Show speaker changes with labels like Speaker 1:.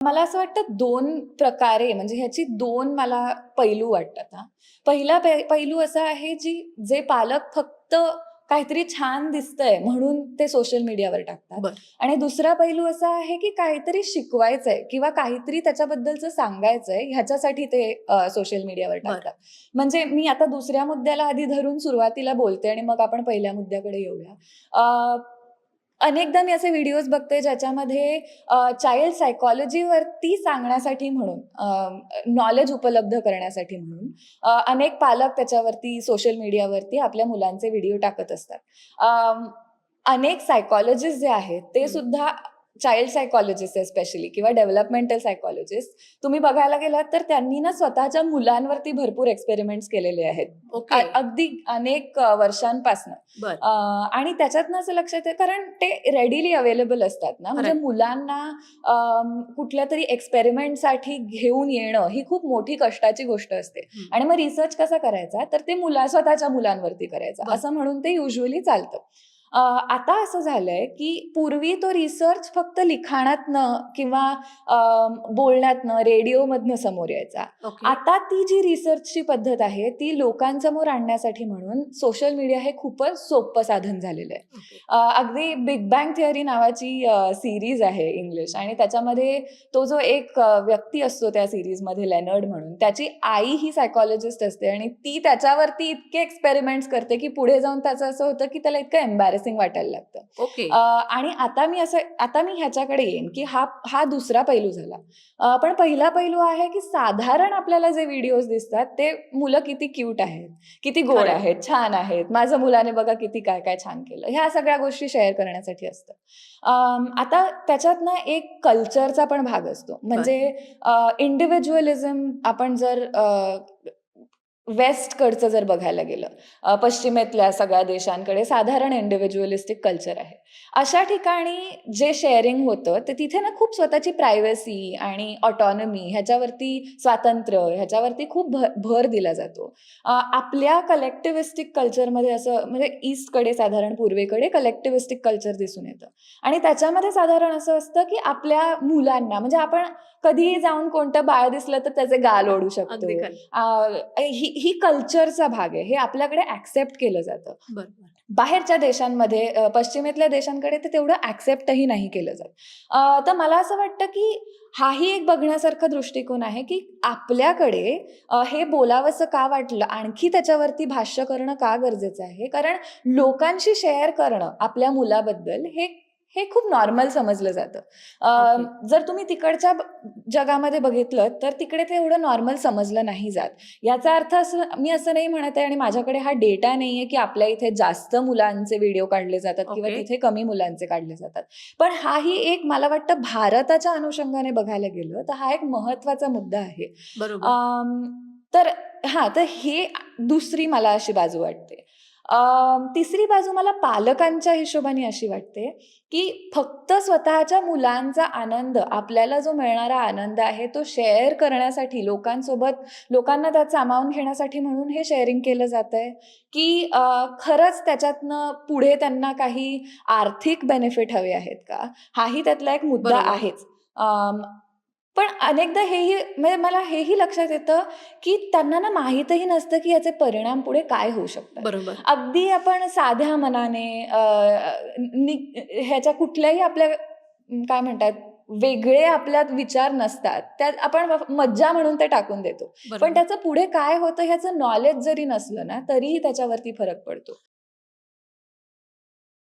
Speaker 1: मला असं वाटतं 2 प्रकारे म्हणजे ह्याची 2 मला पैलू वाटतात हां. पहिला पैलू असा आहे जे पालक फक्त काहीतरी छान दिसतंय म्हणून ते सोशल मीडियावर टाकतात
Speaker 2: बरं.
Speaker 1: आणि दुसरा पैलू असा आहे की काहीतरी शिकवायचंय किंवा काहीतरी त्याच्याबद्दलचं सांगायचंय ह्याच्यासाठी ते सोशल मीडियावर
Speaker 2: बरं.
Speaker 1: टाकतात. म्हणजे मी आता दुसऱ्या मुद्द्याला आधी धरून सुरुवातीला बोलते आणि मग आपण पहिल्या मुद्द्याकडे येऊया. अ, अनेकदा मी असे व्हिडिओज बघते ज्याच्यामध्ये चाइल्ड सायकॉलॉजीवरती सांगण्यासाठी म्हणून नॉलेज उपलब्ध करण्यासाठी म्हणून अनेक पालक त्याच्यावरती सोशल मीडियावरती आपल्या मुलांचे व्हिडिओ टाकत असतात. अनेक सायकॉलॉजिस्ट जे आहेत ते
Speaker 2: हं.
Speaker 1: सुद्धा चाइल्ड सायकॉलॉजिस्ट स्पेशली किंवा डेव्हलपमेंटल सायकॉलॉजिस्ट तुम्ही बघायला गेलात तर त्यांनी ना स्वतःच्या मुलांवरती भरपूर एक्सपेरिमेंट्स केलेले आहेत.
Speaker 2: ओके.
Speaker 1: अगदी अनेक वर्षांपासनं.
Speaker 2: बरं.
Speaker 1: आणि त्याच्यातनं असं लक्षात आहे कारण ते रेडिली अवेलेबल असतात ना, म्हणजे
Speaker 2: खरंय.
Speaker 1: मुलांना कुठल्यातरी एक्सपेरिमेंटसाठी घेऊन येणं ही खूप मोठी कष्टाची गोष्ट असते.
Speaker 2: हं.
Speaker 1: आणि मग रिसर्च कसा करायचा तर ते स्वतःच्या मुलांवरती करायचा
Speaker 2: बरं.
Speaker 1: असं म्हणून ते युज्युअली चालतं. आता असं झालंय की पूर्वी तो रिसर्च फक्त लिखाणातनं किंवा बोलण्यातनं, रेडिओमधनं समोर यायचा.
Speaker 2: ओके.
Speaker 1: आता ती जी रिसर्चची पद्धत आहे ती लोकांसमोर आणण्यासाठी म्हणून सोशल मीडिया हे खूपच सोपं साधन झालेलं आहे.
Speaker 2: ओके.
Speaker 1: अगदी बिग बँग थिअरी नावाची सीरीज आहे इंग्लिश आणि त्याच्यामध्ये तो जो एक व्यक्ती असतो त्या सीरीजमध्ये लेनर्ड म्हणून, त्याची आई ही सायकॉलॉजिस्ट असते आणि ती त्याच्यावरती इतके एक्सपेरिमेंट्स करते की पुढे जाऊन त्याचं असं होतं की त्याला इतकं एम्बॅरेसिंग वाटायला लागतं.
Speaker 2: ओके.
Speaker 1: आणि आता मी ह्याच्याकडे येईन की हा दुसरा पैलू झाला. पण पहिला पैलू आहे की साधारण आपल्याला जे व्हिडिओज दिसतात ते मुलं किती क्यूट आहेत, किती गोड
Speaker 2: खरंय.
Speaker 1: आहेत, छान आहेत. माझ्या मुलाने बघा किती काय-काय छान केलं. ह्या सगळ्या गोष्टी शेअर करण्यासाठी असतं. आता त्याच्यात ना एक कल्चरचा पण भाग असतो.
Speaker 2: बरं.
Speaker 1: म्हणजे इंडिव्हिज्युअलिझम आपण जर वेस्टकडचं जर बघायला गेलं, पश्चिमेतल्या सगळ्या देशांकडे साधारण इंडिव्हिज्युअलिस्टिक कल्चर आहे. अशा ठिकाणी जे शेअरिंग होतं, ते तिथे ना खूप स्वतःची प्रायव्हसी आणि ऑटॉनॉमी ह्याच्यावरती स्वातंत्र्य ह्याच्यावरती खूप भर दिला जातो. आपल्या कलेक्टिव्हिस्टिक कल्चरमध्ये असं म्हणजे ईस्टकडे साधारण पूर्वेकडे कलेक्टिव्हिस्टिक कल्चर दिसून येतं आणि त्याच्यामध्ये साधारण असं असतं, की आपल्या मुलांना म्हणजे आपण कधीही जाऊन कोणतं बाळ दिसलं तर त्याचे गाल ओढू
Speaker 2: अगदी
Speaker 1: शकतो.
Speaker 2: खरं.
Speaker 1: ही कल्चरचा भाग आहे. हे आपल्याकडे ॲक्सेप्ट केलं जातं.
Speaker 2: बरं, बरं.
Speaker 1: बाहेरच्या देशांमध्ये पश्चिमेतल्या देशांकडे ते तेवढं ॲक्सेप्टही नाही केलं जात. तर मला असं वाटतं, की हाही एक बघण्यासारखा दृष्टिकोन आहे, की आपल्याकडे हे बोलावंसं का वाटलं? आणखी त्याच्यावरती भाष्य करणं का गरजेचं आहे? कारण लोकांशी शेअर करणं आपल्या मुलाबद्दल हे खूप नॉर्मल समजलं जातं.
Speaker 2: ओके.
Speaker 1: जर तुम्ही तिकडच्या जगामध्ये बघितलं तर तिकडे ते एवढं नॉर्मल समजलं नाही जात. याचा अर्थ मी असं नाही म्हणत आहे आणि माझ्याकडे हा डेटा नाहीये, की आपल्या इथे जास्त मुलांचे व्हिडिओ काढले जातात किंवा
Speaker 2: ओके.
Speaker 1: तिथे कमी मुलांचे काढले जातात. पण हाही एक मला वाटतं भारताच्या अनुषंगाने बघायला गेलं तर हा एक महत्त्वाचा मुद्दा आहे.
Speaker 2: बरोबर.
Speaker 1: अं, तर तर हे दुसरी मला अशी बाजू वाटते. तिसरी बाजू मला पालकांच्या हिशोबाने अशी वाटते, की फक्त स्वतःच्या मुलांचा आनंद, आपल्याला जो मिळणारा आनंद आहे, तो शेअर करण्यासाठी लोकांना त्यात सामावून घेण्यासाठी म्हणून हे शेअरिंग केलं जातंय, की खरंच त्याच्यातनं पुढे त्यांना काही आर्थिक बेनिफिट हवे आहेत का? हाही त्यातला एक मुद्दा
Speaker 2: बरोबर.
Speaker 1: आहेच. पण अनेकदा म्हणजे मला हेही लक्षात येतं, की त्यांना ना माहीतही नसतं, की याचे परिणाम पुढे काय होऊ शकतात.
Speaker 2: बरोबर.
Speaker 1: अगदी आपण साध्या मनाने ह्याच्या कुठल्याही आपल्या काय म्हणतात, वेगळे आपल्यात विचार नसतात. त्यात आपण मज्जा म्हणून ते टाकून देतो. पण
Speaker 2: बरोबर.
Speaker 1: त्याचं पुढे काय होतं ह्याचं नॉलेज जरी नसलं ना, तरीही त्याच्यावरती फरक पडतो.